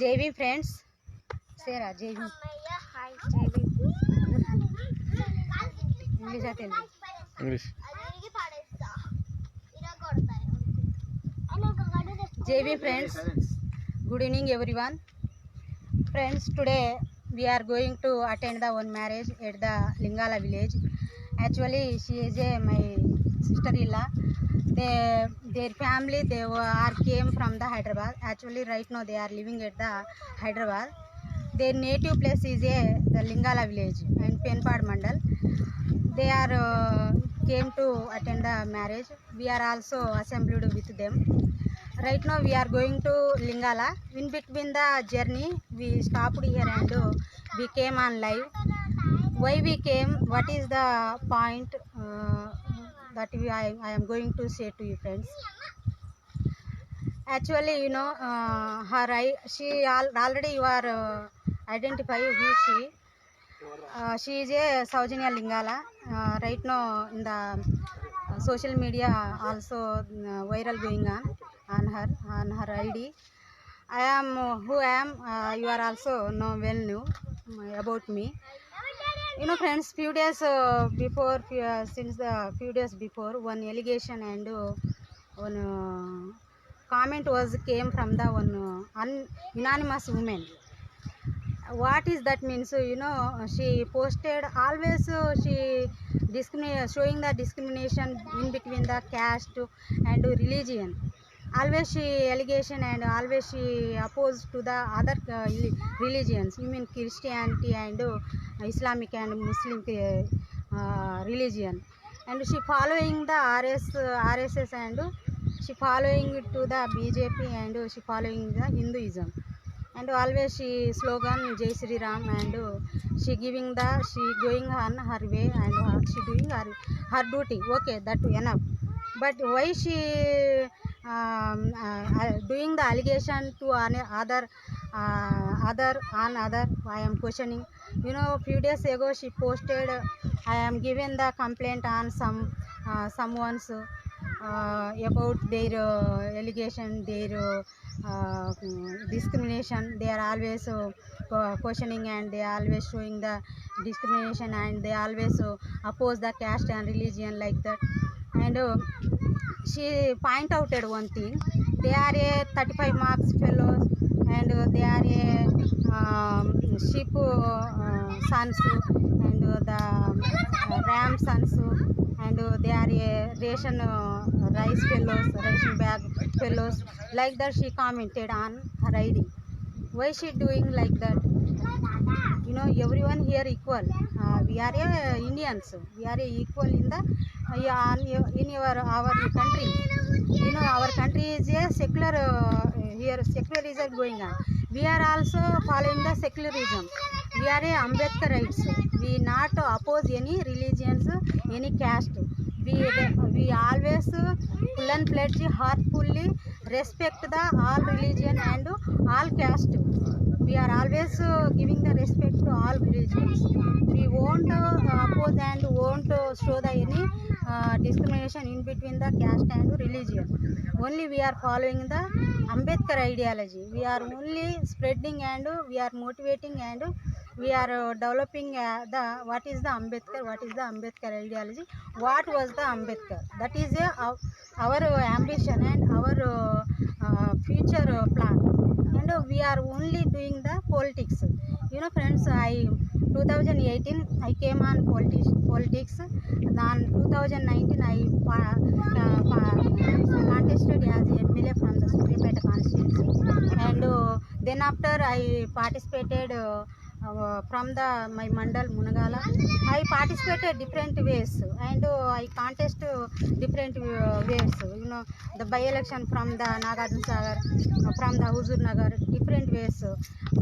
JV friends, Sarah JV. Hi JV. English at English. JV friends, good evening everyone. Friends, today we are going to attend the one marriage at the Lingala village. Actually, she is my sister-in-law. Their family came from the Hyderabad. Actually, right now they are living at the Hyderabad. Their native place is the Lingala village and Penpad Mandal. They are came to attend the marriage. We are also assembled with them. Right now we are going to Lingala. In between the journey, we stopped here and we came on live. Why we came? What is the point that I am going to say to you, friends? Actually, you know, she already you are identify who she. She is a Saujanya Lingala. Right now in the social media also viral going on her ID. I am who I am. You are also well know about me. You know, friends, few days before, since the few days before, one allegation and one comment came from the one anonymous woman. What is that means? You know, she posted always she showing the discrimination in between the caste and religion. Always she allegation and always she opposed to the other religions. You mean Christianity and Islamic and Muslim religion. And she following the RSS and she following to the BJP and she following the Hinduism. And always she slogan Jai Shri Ram and she going on her way and she doing her duty. Okay, that enough. But why she doing the allegation to other I am questioning. You know, few days ago she posted I am given the complaint on someone's about their allegation, their discrimination. They are always questioning and they are always showing the discrimination and they always oppose the caste and religion like that. And she point out one thing. They are a 35 marks fellows and they are a sheep sons and the ram sons and they are a ration rice fellows, ration bag fellows. Like that she commented on her ID. Why she doing like that? You know, everyone here equal. We are Indians. We are equal in the in our country. You know, our country is a secular. Here secularism going on. We are also following the secularism. We are a Ambedkarites. We not oppose any religions, any caste. We always full and pledge heartfully respect the all religion and all caste. We are always giving the respect to all religions. We won't oppose and won't show the any discrimination in between the caste and religion. Only we are following the Ambedkar ideology. We are only spreading and we are motivating and we are developing what is the Ambedkar ideology, what was the Ambedkar. That is our ambition and our future plan. And we are only doing the politics. You know, friends, 2018 I came on politics. Then 2019 I contested as MLA from the Suryapeta constituency. And then after I participated from my mandal Munagala. I participated different ways and I contest different ways. You know, the by-election from the Nagarjuna Sagar, from the Huzur Nagar, different ways.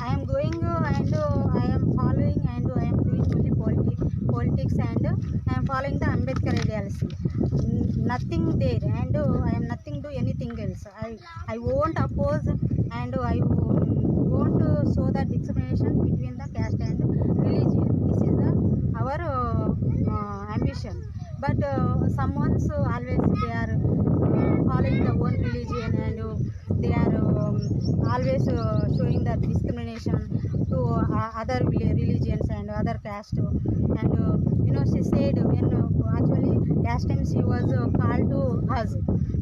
I am going and I am following and I am doing only politics and I am following the Ambedkar ideology. Nothing there and I am nothing do anything else. I won't oppose and I won't show the discrimination between the caste and religion. This is our ambition. But someone always they are following the one religion and they are always showing the discrimination to other religions and other caste. And she said when actually last time she was called to us,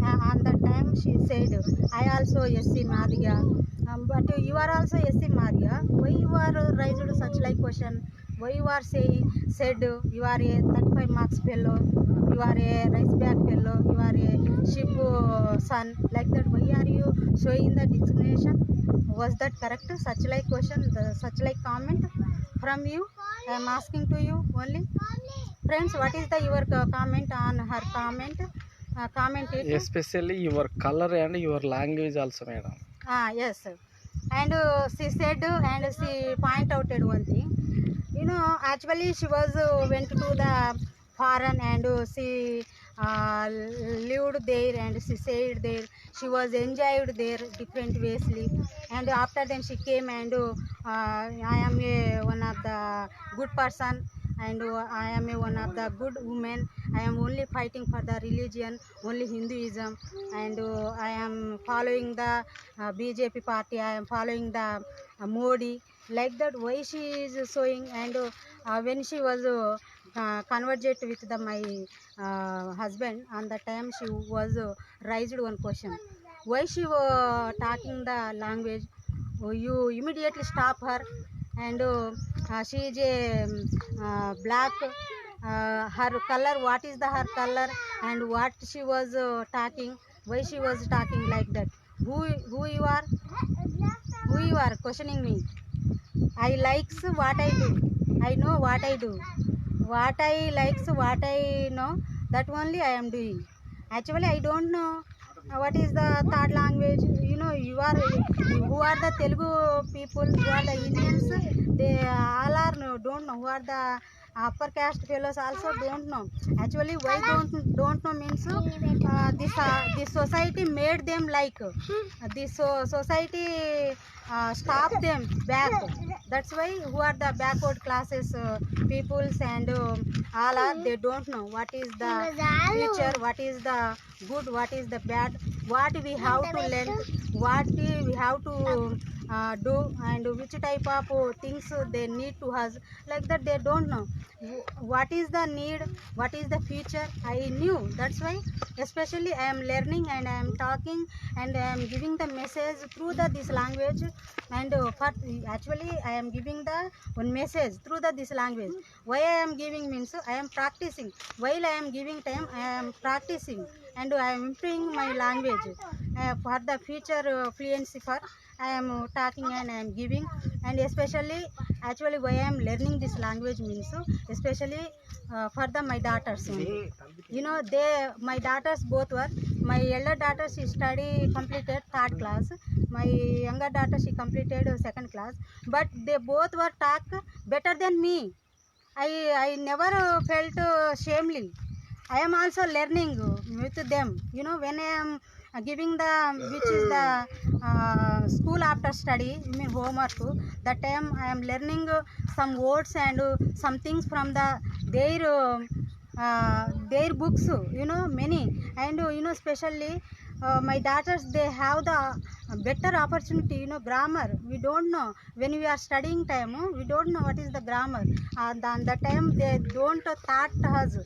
on that time she said, I also SC Madhya, but you are also SC Madhya. Why you are raised such like question? Why you are said you are a 35 marks fellow, you are a rice bag fellow, you are a sheep son, like that? Why are you showing the discrimination? Was that correct? Such like question, such like comment from you, I am asking to you only. Friends, what is the your comment on her comment? Comment it. Especially your color and your language also, madam. Yes. And she said, and she point out one thing. Actually she was went to the foreign, and she lived there, and she stayed there. She was enjoyed there different waysly, and after then she came, and I am one of the good person, and I am one of the good woman. I am only fighting for the religion, only Hinduism, and I am following the BJP party. I am following the Modi, like that. Why she is showing? And when she was converted with my husband, on the time she was raised one question: why she was talking the language? You immediately stop her, and she is a black. Her color, what is the her color, and what she was talking? Why she was talking like that? Who you are? Who you are questioning me? I likes what I do. I know what I do. What I likes, what I know, that only I am doing. Actually, I don't know what is the third language. You are who are the Telugu people, who are the Indians. They all are don't know. Who are the upper caste fellows also don't know. Actually, why don't know means this society made them like this society stop them back. That's why who are the backward classes peoples, and all are, they don't know what is the future, what is the good, what is the bad, what we have to learn, what we have to do, and which type of things they need to us, like that. They don't know what is the need, what is the future. I knew. That's why especially I am learning, and I am talking, and I am giving the message through this language. And actually I am giving the one message through this language. Why I am giving means I am practicing. While I am giving time, I am practicing, and I am improving my language for the future fluency. For I am talking, and I am giving. And especially actually why I am learning this language means especially for my daughters only. They, my daughters both were, my elder daughter she study completed 3rd class, my younger daughter she completed 2nd class, but they both were talk better than me. I never felt shamely. I am also learning with them. When I am giving the which is the school after study, homework, that time I am learning some words and some things from their books, many. And especially my daughters, they have the better opportunity. Grammar we don't know. When we are studying time, we don't know what is the grammar. On the time they don't taught us,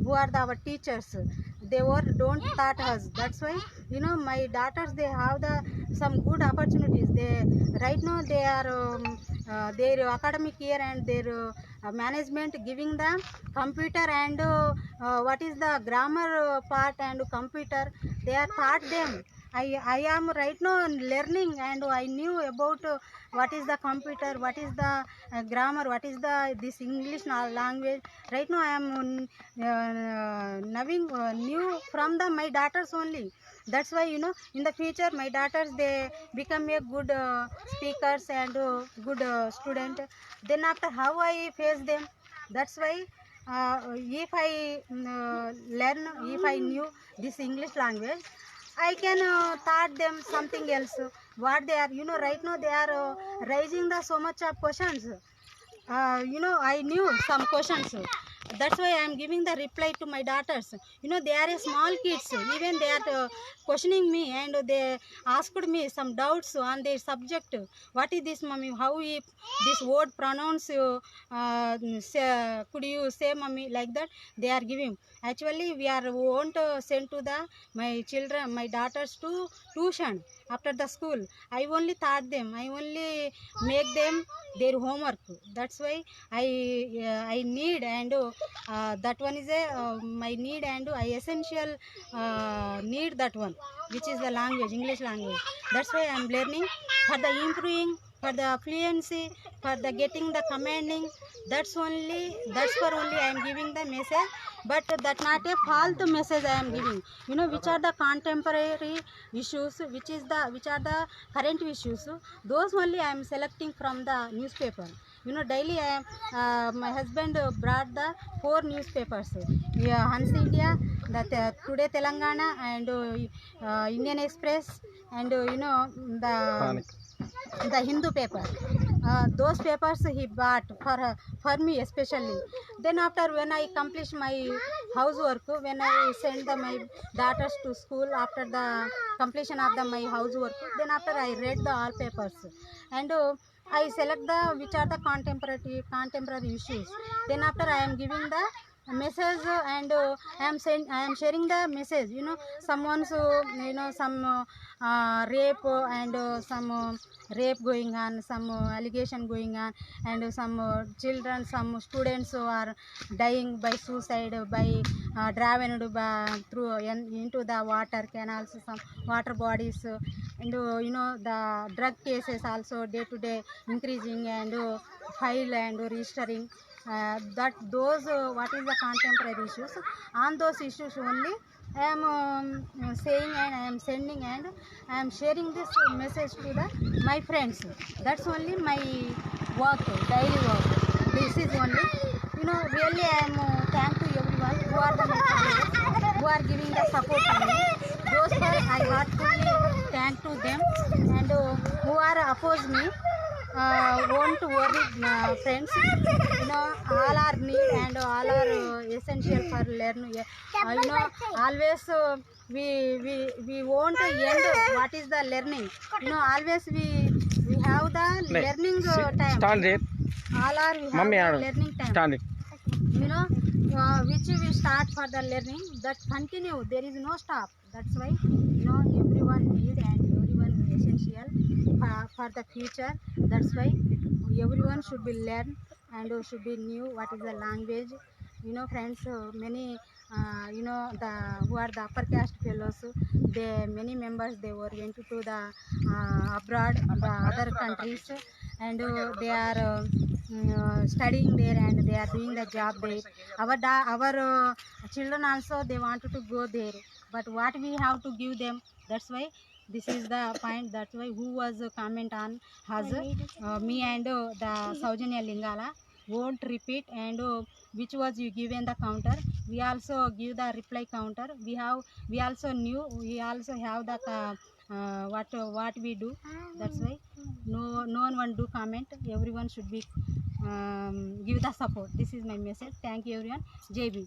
who are our teachers. They don't taught us. That's why my daughters, they have the some good opportunities. They right now they are their academic year, and their management giving the computer, and what is the grammar part and computer, they are taught them. I am right now learning, and I knew about what is the computer, what is the grammar, what is the this English language. Right now I am knowing new from my daughters only. That's why in the future my daughters, they become a good speakers and good student. Then after, how I face them? That's why if I learn, if I knew this English language, I can taught them something else. What they are, right now they are raising the so much of questions. I knew some questions. That's why I am giving the reply to my daughters. They are a small kids, even they are questioning me, and they asked me some doubts on their subject. What is this, mommy? How this word pronounce? Could you say, mommy, like that? They are giving. Actually, we are won't send to the my children, my daughters to tuition after the school. I only taught them. I only make them their homework. That's why I need, and that one is a my need, and I essential need that one, which is the language, English language. That's why I am learning for the improving, for the fluency, for the getting the commanding. That's for only I am giving the message. But that not a false message I am giving. Which are the contemporary issues, which are the current issues, those only I am selecting from the newspaper. Daily I am my husband brought the 4 newspapers, Hans India, Today Telangana, and Indian Express, and the Hindu paper. Those papers he bought for me especially. Then after, when I accomplish my housework, when I send my daughters to school, after the completion of my housework, then after I read the all papers, and I select the which are the contemporary issues. Then after I am giving the message, and I am sharing the message. Someone's some rape, and some rape going on, some allegation going on, and some children, some students who are dying by suicide, by driven through into the water canals, some water bodies, and the drug cases also day to day increasing, and file and registering. That those what is the contemporary issues, on those issues only I am saying, and I am sending, and I am sharing this message to my friends. That's only my work, daily work. This is only, really I am thank to everyone who are my followers, who are giving the support to me. Those for I heartfully thank to them, and who are oppose me, won't worry, friends. All are need, and all are essential for learning. Always we won't end what is the learning. Always we have the learning time. Stand it. All are we have Mummy, the learning time. stand it. Which we start for the learning, that continue, there is no stop. That's why everyone need, and everyone essential for the future. That's why everyone should be learn, and should be new what is the language. Friends, many the who are the upper caste fellows, they many members, they were went to the abroad, the other countries, and they are studying there, and they are doing the job there. Our children also, they wanted to go there, but what we have to give them. That's why this is the point. That's why who was comment on has me, and the Saujanya Lingala won't repeat, and which was you given the counter, we also give the reply counter. We also knew, we also have the what we do. That's why no one do comment. Everyone should be give the support. This is my message. Thank you everyone. Jai Bhim.